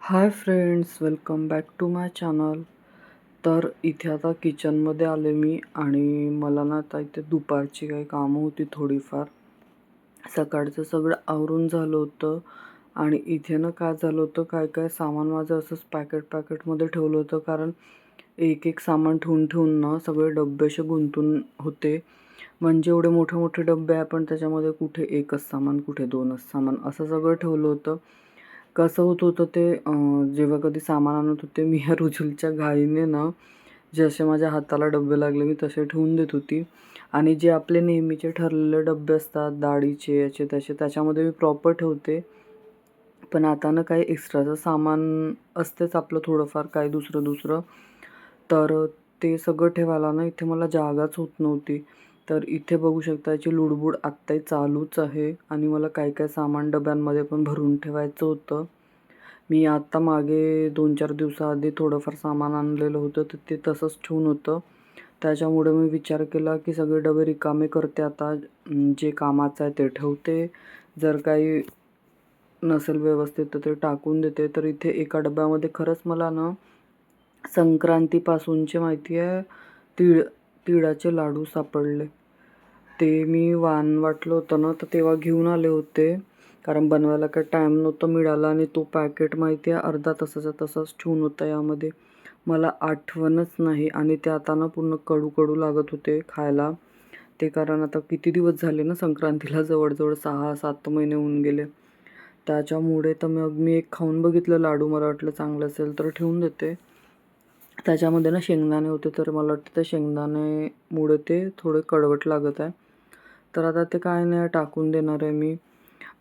High friends, welcome back to my channel. तर इथे आता किचनमध्ये आले मी आणि मला ना आता इथे दुपारची काही कामं होती थोडीफार. सकाळचं सगळं आवरून झालं होतं आणि इथे ना काय झालं होतं, काय काय सामान माझं असंच पॅकेटमध्ये ठेवलं होतं. कारण एक एक सामान ठेवून ठेवून ना सगळे डब्बे असे गुंतून होते. म्हणजे एवढे मोठे मोठे डब्बे आहे, पण त्याच्यामध्ये कुठे एकच सामान, कुठे दोनच सामान असं सगळं ठेवलं होतं. कसं होत होतं ते जेव्हा कधी सामान आणत होते मी ह्या रुजुलच्या घाईने ना, जसे माझ्या हाताला डब्बे लागले मी तसे ठेवून देत होती. आणि जे आपले नेहमीचे ठरलेले डब्बे असतात डाळीचे याचे त्याचे, त्याच्यामध्ये मी प्रॉपर ठेवते. पण आता ना काही एक्स्ट्राचं सामान असतेच आपलं थोडंफार काही दुसरं दुसरं, तर ते सगळं ठेवायला ना इथे मला जागाच होत नव्हती. तर इथे बघू शकता याची लुडबुड आत्ताही चालूच आहे आणि मला काय काय सामान डब्यांमध्ये पण भरून ठेवायचं होतं. मी आत्ता मागे 2-4 दिवसाआधी थोडंफार सामान आणलेलं होतं, तर ते तसंच ठेवून होतं. त्याच्यामुळे मी विचार केला की सगळे डबे रिकामे करते आता. जे कामाचं आहे ते ठेवते, जर काही नसेल व्यवस्थित तर ते टाकून देते. तर इथे एका डब्यामध्ये खरंच मला ना संक्रांतीपासूनचे माहिती आहे तिळाचे लाडू सापडले. ते मी वाटलं होतं ना, तर तेव्हा घेऊन आले होते. कारण बनवायला काही टाईम नव्हता मिळाला आणि तो पॅकेट माहिती आहे अर्धा तासाचा तसाच ठेवून होता यामध्ये. मला आठवणच नाही आणि ते आता ना पूर्ण कडू कडू लागत होते खायला. ते कारण आता किती दिवस झाले ना संक्रांतीला, जवळजवळ 6-7 महिने होऊन गेले. त्याच्यामुळे तर मग मी एक खाऊन बघितलं लाडू, मला वाटलं चांगलं असेल तर ठेवून देते. त्याच्यामध्ये ना शेंगदाणे होते, तर मला वाटतं त्या शेंगदाण्यामुळे ते थोडे कडवट लागत आहे. तर आता ते काय नाही टाकून देणार आहे मी.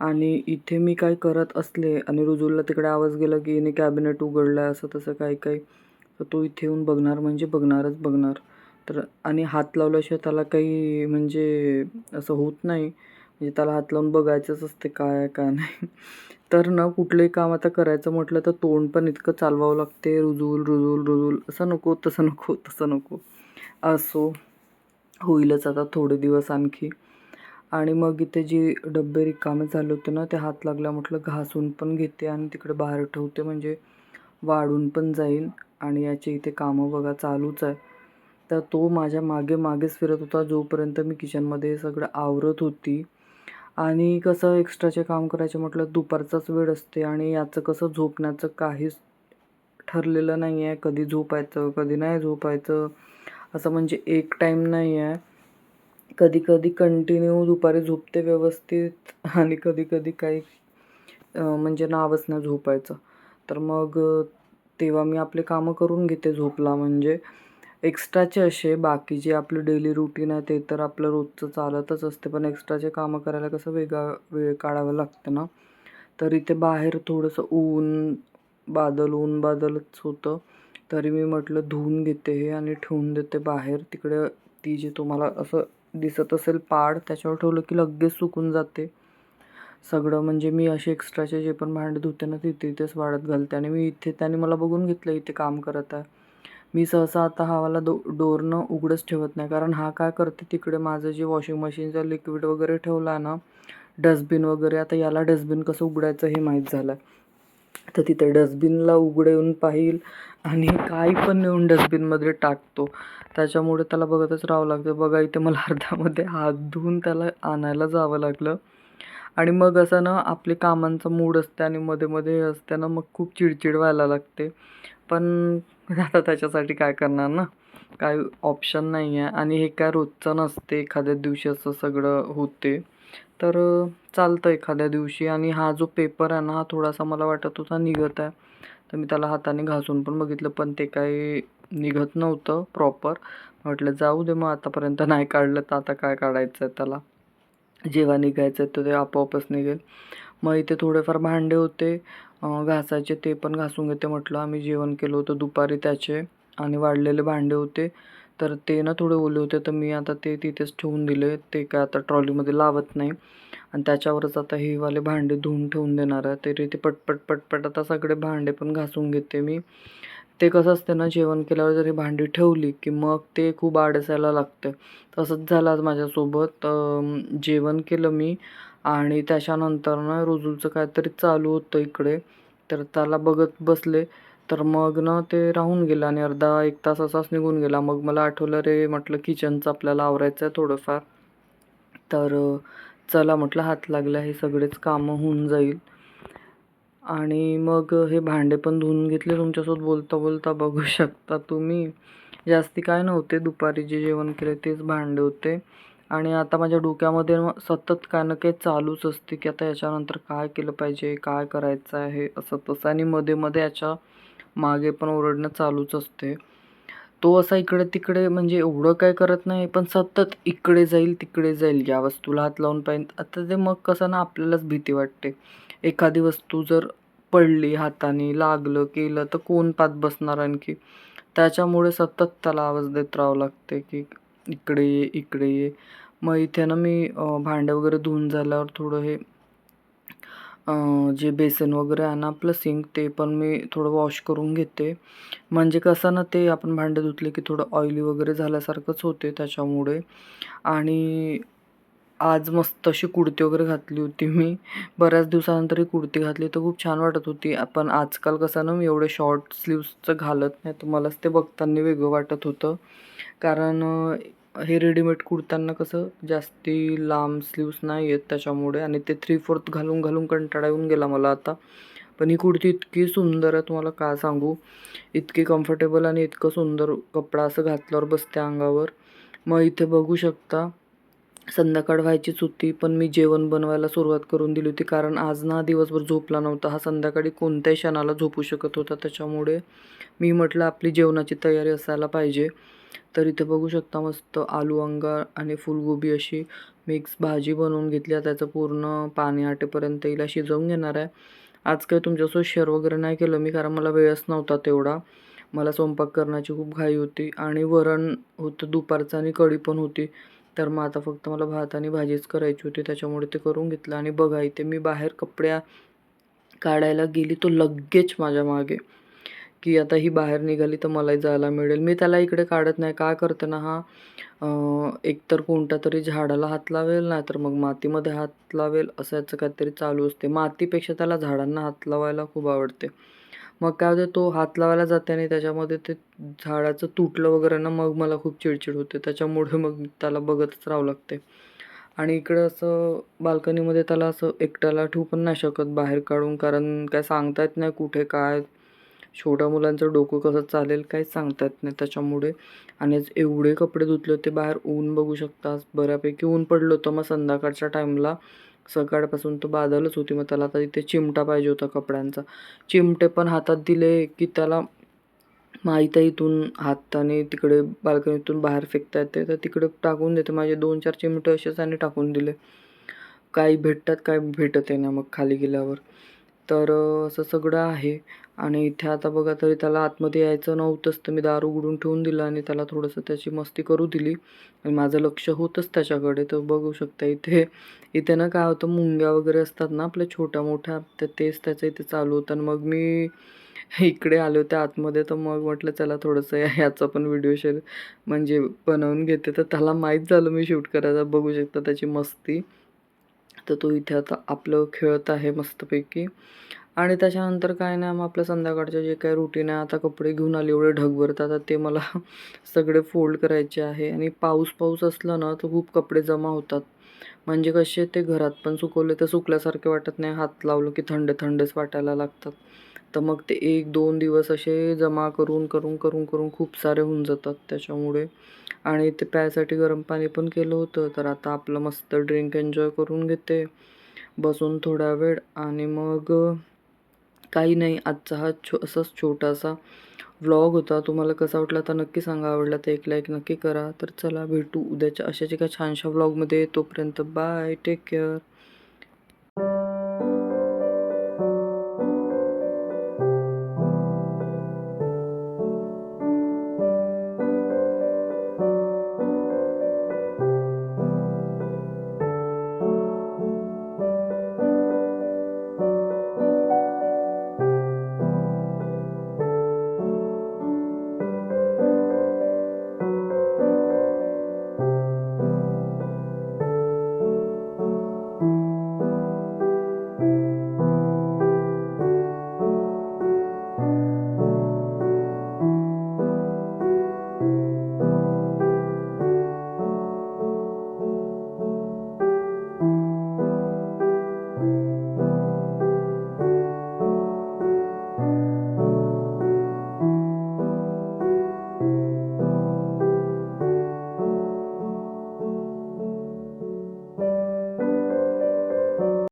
आणि इथे मी काय करत असले आणि रुजुलला तिकडे आवाज गेला की हिने कॅबिनेट उघडलं आहे असं तसं काही काही, तर तो इथे येऊन बघणार म्हणजे बघणारच बघणार. तर आणि हात लावल्याशिवाय त्याला काही म्हणजे असं होत नाही. म्हणजे त्याला हात लावून बघायचंच असते काय आहे काय नाही. तर ना कुठलंही काम आता करायचं म्हटलं तर तोंड पण इतकं चालवावं लागते, रुजूल रुजूल रुजूल, असं नको तसं नको तसं नको. असो, होईलच आता थोडे दिवस आणखी. आणि मग इथे जी डब्बे रिकामे झाले होते ना, ते हात लागला म्हटलं घासून पण घेते आणि तिकडे बाहेर ठेवते, म्हणजे वाढून पण जाईल. आणि याचे इथे कामं बघा चालूच आहे. तर तो माझ्या मागे मागेच फिरत होता जोपर्यंत मी किचनमध्ये हे सगळं आवरत होती. आणि कसं एक्स्ट्राचे काम करायचे म्हटलं दुपारचाच वेळ असते आणि याचं कसं झोपण्याचं काहीच ठरलेलं नाही आहे. कधी झोपायचं कधी नाही झोपायचं असं, म्हणजे एक टाईम नाही आहे. कधी कधी कंटिन्यू दुपारी झोपते व्यवस्थित आणि कधी कधी काही म्हणजे नावच नाही झोपायचं. तर मग तेव्हा मी आपले कामं करून घेते झोपला म्हणजे. एक्स्ट्राचे असे बाकी जे आपलं डेली रुटीन आहे ते तर आपलं रोजचं चालतच असते, पण एक्स्ट्राचे कामं करायला कसं वेगळा वेळ काढावं लागतं ना. तर इथे बाहेर थोडंसं ऊन बादलच होतं. तरी मी म्हटलं धुवून घेते हे आणि ठेवून देते बाहेर तिकडे. ती जी तुम्हाला असं दिसत असेल पाड, त्याच्यावर ठेवलं की लगेच सुकून जाते सगळं. म्हणजे मी असे एक्स्ट्राचे जे पण भांडे धुते ना तिथे इथेच वाळत घालते. आणि मी इथे त्याने मला बघून घेतलं इथे काम करत आहे. मी सहसा आता हावाला डोरनं उघडंच ठेवत नाही, कारण हा काय करते तिकडे माझं जे वॉशिंग मशीनचं लिक्विड वगैरे ठेवलं आहे ना, डस्टबिन वगैरे, आता याला डस्टबिन कसं उघडायचं हे माहीत झालं. तर तिथे डस्टबिनला उघडून पाहिल आणि काही पण नेऊन डस्टबिनमध्ये टाकतो. त्याच्यामुळे त्याला बघतच राहावं लागतं. बघा इथे मला अर्ध्यामध्ये हात धुवून त्याला आणायला जावं लागलं. आणि मग असं ना आपले कामांचा मूड असते आणि मध्ये मध्ये हे असते ना, मग खूप चिडचिड व्हायला लागते. पण आता त्याच्यासाठी काय करणार ना, काही ऑप्शन नाही आहे. आणि हे काय रोजचं नसते, एखाद्या दिवशी असं सगळं होते. तर चालतं एखाद्या दिवशी. आणि हा जो पेपर आहे ना, हा थोडासा मला वाटत होता निघत आहे. तर मी त्याला हाताने घासून पण बघितलं, पण ते काही निघत नव्हतं प्रॉपर. म्हटलं जाऊ दे मग, आतापर्यंत नाही काढलं तर आता काय काढायचं आहे त्याला. जेव्हा निघायचं आहे तर ते आपोआपच निघेल. मग इथे थोडेफार भांडे होते घासायचे, ते पण घासून घेते म्हटलं. आम्ही जेवण केलं होतं दुपारी त्याचे आणि वाढलेले भांडे होते, तर ते ना थोडे ओले होते, तर मी आता ते तिथेच ठेवून दिले. ते काय आता ट्रॉलीमध्ये लावत नाही. आणि त्याच्यावरच आता हे वाले भांडे धुवून ठेवून देणार आहे. तरी ते पटपट पटपट आता सगळे भांडे पण घासून घेते मी. ते कसं असतं ना, जेवण केल्यावर जरी भांडी ठेवली की मग ते खूप आडसायला लागते. तसंच झालं आज माझ्यासोबत. जेवण केलं मी आणि त्याच्यानंतर ना रुजूचं काहीतरी चालू होतं इकडे, तर त्याला बघत बसले. तर मग ना ते राहून गेलं आणि अर्धा एक तास असाच निघून गेला. मग मला आठवलं, रे म्हटलं किचनचं आपल्याला आवरायचं आहे थोडंफार. तर चला म्हटलं हात लागला, हे सगळेच कामं होऊन जाईल. आणि मग हे भांडे पण धुवून घेतले. तुमच्यासोबत बोलता बोलता बघू शकता तुम्ही. जास्ती काय नव्हते, दुपारी जे जेवण केले तेच भांडे होते. आणि आता माझ्या डोक्यामध्ये सतत काय ना काही चालूच असते, की आता याच्यानंतर काय केलं पाहिजे, काय करायचं आहे, असं तसं. आणि मध्ये मध्ये याच्या मागे पण ओरडणं चालूच असते. तो असा इकडे तिकडे म्हणजे एवढं काय करत नाही, पण सतत इकडे जाईल तिकडे जाईल, या वस्तूला हात लावून पाहिजे. आता ते मग कसं ना आपल्यालाच भीती वाटते. एखादी वस्तू जर पडली हाताने, लागलं केलं तर कोण पाहत बसणार आणखी. त्याच्यामुळे सतत त्याला आवाज देत राहावं लागते, की इकडे ये इकडे ये. मग इथे ना मी भांडे वगैरे धुवून झाल्यावर थोडं हे जे बेसन वगैरे आहे ना आपलं सिंक, ते पण मी थोडं वॉश करून घेते. म्हणजे कसं ना ते आपण भांडे धुतले की थोडं ऑइली वगैरे झाल्यासारखंच होते त्याच्यामुळे. आणि आज मस्त अशी कुर्ती वगैरे घातली होती मी. बऱ्याच दिवसानंतर ही कुर्ती घातली तर खूप छान वाटत होती. पण आजकाल कसं ना मी एवढे शॉर्ट स्लीव्सचं घालत नाही, तर मलाच ते बघताना वेगळं वाटत होतं. कारण हे रेडीमेड कुर्त्यांना कसं जास्ती लांब स्लीव्स नाही आहेत त्याच्यामुळे. आणि ते 3/4 घालून घालून कंटाळा येऊन गेला मला आता. पण ही कुर्ती इतकी सुंदर आहे, तुम्हाला काय सांगू. इतकी कम्फर्टेबल आणि इतकं सुंदर कपडा असं घातल्यावर बसते अंगावर. मग इथे बघू शकता संध्याकाळ व्हायचीच होती, पण मी जेवण बनवायला सुरुवात करून दिली होती. कारण आज ना दिवसभर झोपला नव्हता. हा संध्याकाळी कोणत्याही क्षणाला झोपू शकत होता. त्याच्यामुळे मी म्हटलं आपली जेवणाची तयारी असायला पाहिजे. तर इथे बघू शकता मस्त आलू अंगा आणि फुलगोबी अशी मिक्स भाजी बनवून घेतली आहे. त्याचं पूर्ण पाणी आटेपर्यंत हिला शिजवून घेणार आहे. आज काय तुमच्यासोबत शेअर वगैरे नाही केलं मी, कारण मला वेळच नव्हता तेवढा. मला स्वयंपाक करण्याची खूप घाई होती. आणि वरण होतं दुपारचं आणि कढी पण होती. तर मग आता फक्त मला भात आणि भाजीच करायची होती, त्याच्यामुळे ते करून घेतलं. आणि बघा इथे मी बाहेर कपडे काढायला गेली तो लगेच माझ्या मागे, की आता ही बाहेर निघाली तर मलाही जायला मिळेल. मी त्याला इकडे काढत नाही. काय करते ना हा, एकतर कोणत्या तरी झाडाला हात लावेल, नाही तर मग मातीमध्ये हात लावेल, असं याचं काहीतरी चालू असते. मातीपेक्षा त्याला झाडांना हात लावायला खूप आवडते. मग काय होते, तो हात लावायला जाते आणि त्याच्यामध्ये ते झाडाचं तुटलं वगैरे ना, मग मला खूप चिडचिड होते. त्याच्यामुळे मग त्याला बघतच राहावं लागते. आणि इकडं असं बाल्कनीमध्ये त्याला असं एकट्याला ठेवू पण नाही शकत बाहेर काढून, कारण काय सांगता येत नाही कुठे काय छोट्या मुलांचं डोकं कसं चालेल काहीच सांगता येत नाही त्याच्यामुळे. आणि आज एवढे कपडे धुतले होते बाहेर. ऊन बघू शकता, बऱ्यापैकी ऊन पडलं होतं. मग संध्याकाळच्या टाईमला सकाळपासून तर बादलच होती. मग त्याला आता इथे चिमटा पाहिजे होता कपड्यांचा. चिमटे पण हातात दिले की त्याला माहीत आहे इथून हाताने तिकडे बाल्कनीतून बाहेर फेकता येते, तर तिकडे टाकून देते. माझे 2-4 चिमटे असेच आणि टाकून दिले. काही भेटतात काही भेटत आहे ना मग खाली गेल्यावर. तर असं सगळं आहे. आणि इथे आता बघा, तरी त्याला आतमध्ये यायचं नव्हतंच, तर मी दार उघडून ठेवून दिलं आणि त्याला थोडंसं त्याची मस्ती करू दिली. आणि माझं लक्ष होतंच त्याच्याकडे. तर बघू शकता इथे इथे ना काय होतं, मुंग्या वगैरे असतात ना आपल्या छोट्या मोठ्या, तर तेच त्याचं इथे चालू होतं. आणि मग मी इकडे आले होते आतमध्ये, तर मग म्हटलं चला थोडंसं ह्याचा पण व्हिडिओ शेअर म्हणजे बनवून घेते. तर त्याला माहीत झालं मी शूट करायला. बघू शकता त्याची मस्ती. तर तो इथे आता आपलं खेळत आहे मस्तपैकी. आणि त्याच्यानंतर काय नाही, मग आपलं संध्याकाळचं जे काही रुटीन आहे, आता कपडे घेऊन आले एवढे ढगभर, तर आता ते मला सगळे फोल्ड करायचे आहे. आणि पाऊस असला ना तर खूप कपडे जमा होतात. म्हणजे कसे ते घरात पण सुकवले तर सुकल्यासारखे वाटत नाही, हात लावलं की थंड थंडच वाटायला लागतात. तर मग ते 1-2 दिवस असे जमा करून करून करून करून खूप सारे होऊन जातात त्याच्यामुळे. आणि ते प्यायसाठी गरम पाणी पण केलं होतं. तर आता आपलं मस्त ड्रिंक एन्जॉय करून घेते बसून थोडा वेळ. आणि मग काही नाही, आजचा हा असाच छोटासा व्लॉग होता. तुम्हाला कसा वाटला तर नक्की सांगा. आवडला तर एक लाईक नक्की करा. तर चला भेटू उद्याच्या अशाच एका छानशा व्लॉगमध्ये. तोपर्यंत बाय, टेक केअर.